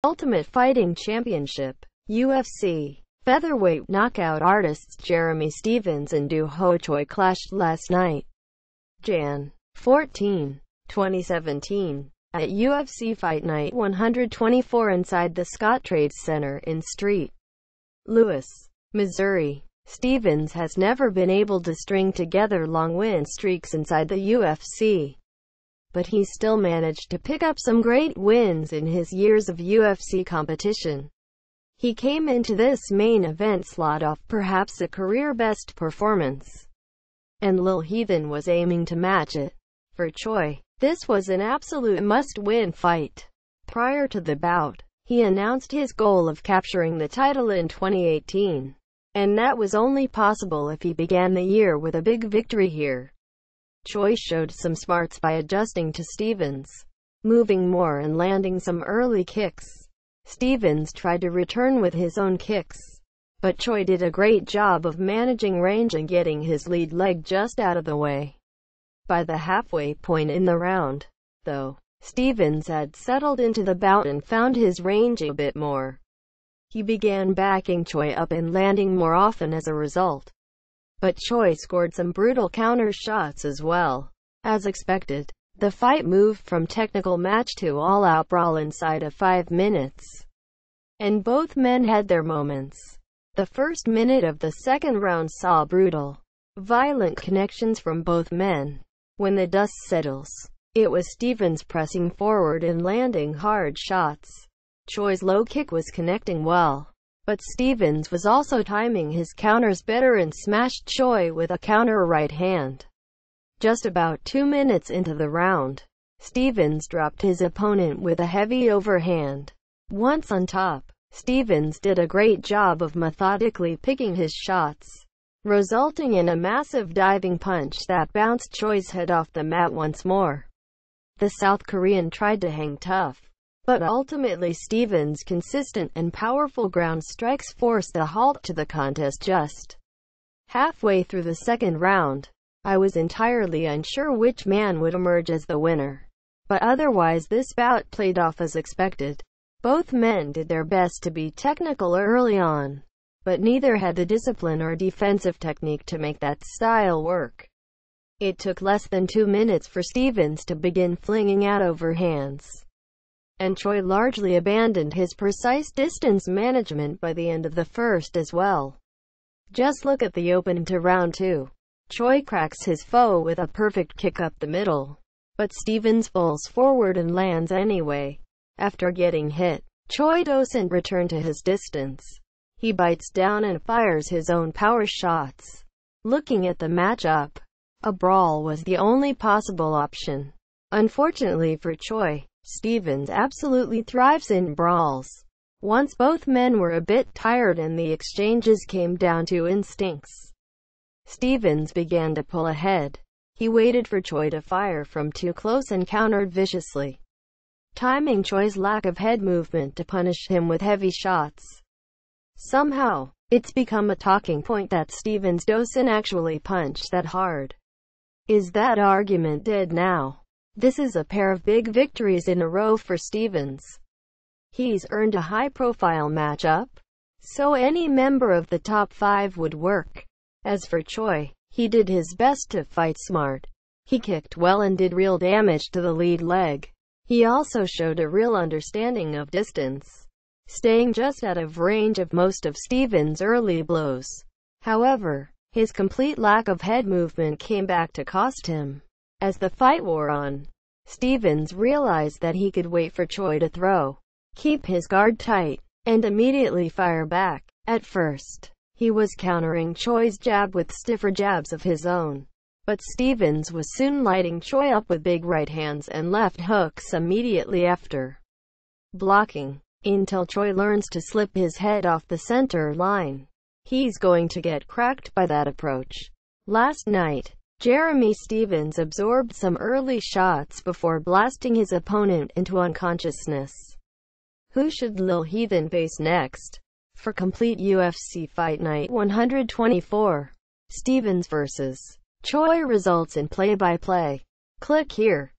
Ultimate Fighting Championship, UFC. Featherweight knockout artists Jeremy Stephens and Doo Ho Choi clashed last night, Jan. 14, 2017, at UFC Fight Night 124 inside the Scottrade Center in St. Louis, Missouri. Stephens has never been able to string together long win streaks inside the UFC, but he still managed to pick up some great wins in his years of UFC competition. He came into this main event slot off perhaps a career-best performance, and Lil Heathen was aiming to match it. For Choi, this was an absolute must-win fight. Prior to the bout, he announced his goal of capturing the title in 2018, and that was only possible if he began the year with a big victory here. Choi showed some smarts by adjusting to Stephens, moving more and landing some early kicks. Stephens tried to return with his own kicks, but Choi did a great job of managing range and getting his lead leg just out of the way. By the halfway point in the round, though, Stephens had settled into the bout and found his range a bit more. He began backing Choi up and landing more often as a result. But Choi scored some brutal counter shots as well. As expected, the fight moved from technical match to all-out brawl inside of 5 minutes, and both men had their moments. The first minute of the second round saw brutal, violent connections from both men. When the dust settles, it was Stephens pressing forward and landing hard shots. Choi's low kick was connecting well, but Stephens was also timing his counters better and smashed Choi with a counter right hand. Just about 2 minutes into the round, Stephens dropped his opponent with a heavy overhand. Once on top, Stephens did a great job of methodically picking his shots, resulting in a massive diving punch that bounced Choi's head off the mat once more. The South Korean tried to hang tough, but ultimately Stephens' consistent and powerful ground strikes forced a halt to the contest just halfway through the second round. I was entirely unsure which man would emerge as the winner, but otherwise this bout played off as expected. Both men did their best to be technical early on, but neither had the discipline or defensive technique to make that style work. It took less than 2 minutes for Stephens to begin flinging out overhands, and Choi largely abandoned his precise distance management by the end of the first as well. Just look at the open to round 2. Choi cracks his foe with a perfect kick up the middle, but Stephens falls forward and lands anyway. After getting hit, Choi doesn't return to his distance. He bites down and fires his own power shots. Looking at the matchup, a brawl was the only possible option. Unfortunately for Choi, Stephens absolutely thrives in brawls. Once both men were a bit tired and the exchanges came down to instincts, Stephens began to pull ahead. He waited for Choi to fire from too close and countered viciously, timing Choi's lack of head movement to punish him with heavy shots. Somehow, it's become a talking point that Stephens doesn't actually punch that hard. Is that argument dead now? This is a pair of big victories in a row for Stephens. He's earned a high-profile matchup, so any member of the top 5 would work. As for Choi, he did his best to fight smart. He kicked well and did real damage to the lead leg. He also showed a real understanding of distance, staying just out of range of most of Stephens' early blows. However, his complete lack of head movement came back to cost him. As the fight wore on, Stephens realized that he could wait for Choi to throw, keep his guard tight, and immediately fire back. At first, he was countering Choi's jab with stiffer jabs of his own, but Stephens was soon lighting Choi up with big right hands and left hooks immediately after, blocking until Choi learns to slip his head off the center line. He's going to get cracked by that approach. Last night, Jeremy Stephens absorbed some early shots before blasting his opponent into unconsciousness. Who should Lil Heathen face next? For complete UFC Fight Night 124, Stephens vs. Choi results in play-by-play. Click here.